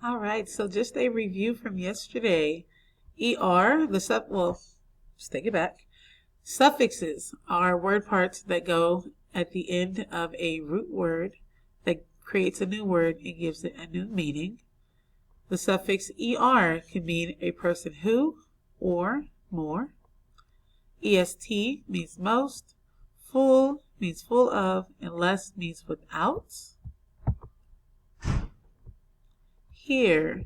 All right, so just a review from yesterday. ER, let's take it back. Suffixes are word parts that go at the end of a root word that creates a new word and gives it a new meaning. The suffix ER can mean a person who or more. EST means most. Full means full of, and less means without. Here,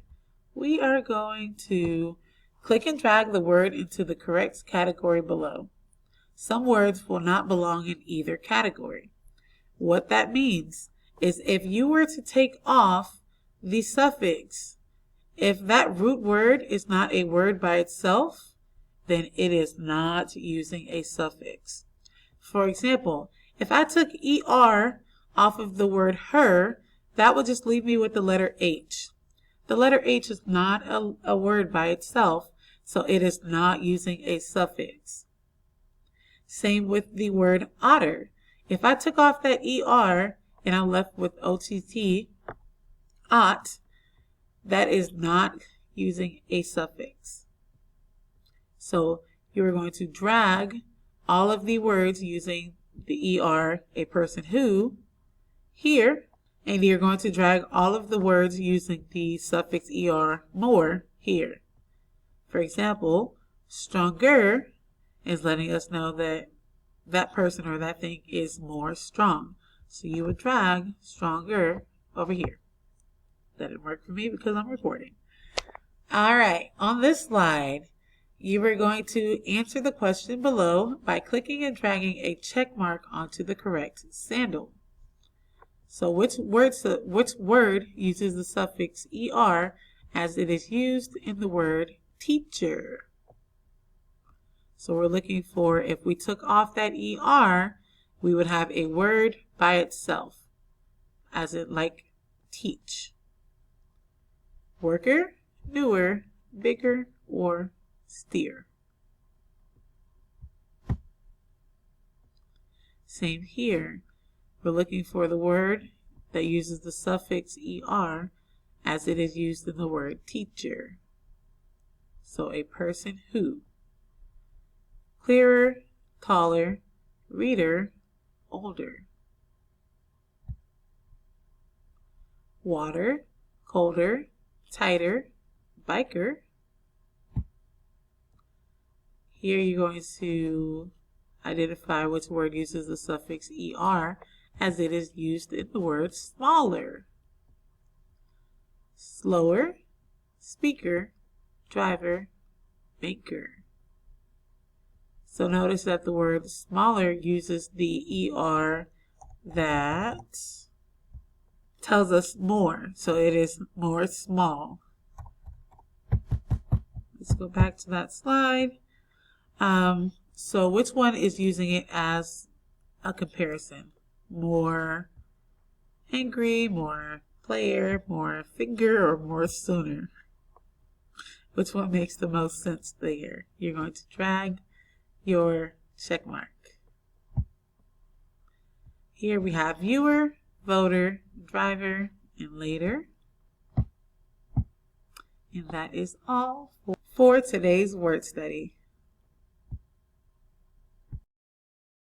we are going to click and drag the word into the correct category below. Some words will not belong in either category. What that means is if you were to take off the suffix, if that root word is not a word by itself, then it is not using a suffix. For example, if I took ER off of the word her, that would just leave me with the letter H. The letter H is not a word by itself, so it is not using a suffix. Same with the word otter. If I took off that ER and I'm left with OTT, ot, that is not using a suffix. So you're going to drag all of the words using the ER, a person who, here, and you're going to drag all of the words using the suffix ER, more, here. For example, stronger is letting us know that that person or that thing is more strong. So you would drag stronger over here. That didn't work for me because I'm recording. All right, on this slide, you are going to answer the question below by clicking and dragging a check mark onto the correct sandal. So which word uses the suffix ER as it is used in the word teacher? So we're looking for, if we took off that ER, we would have a word by itself, as in like teach. Worker, newer, bigger, or steer. Same here. We're looking for the word that uses the suffix ER as it is used in the word teacher. So a person who. Clearer, taller, reader, older. Water, colder, tighter, biker. Here you're going to identify which word uses the suffix ER as it is used in the word smaller. Slower, speaker, driver, maker. So notice that the word smaller uses the ER that tells us more. So it is more small. Let's go back to that slide. So which one is using it as a comparison? More angry, more player, more finger, or more sooner? Which one makes the most sense there? You're going to drag your check mark. Here we have viewer, voter, driver, and later. And that is all for today's word study.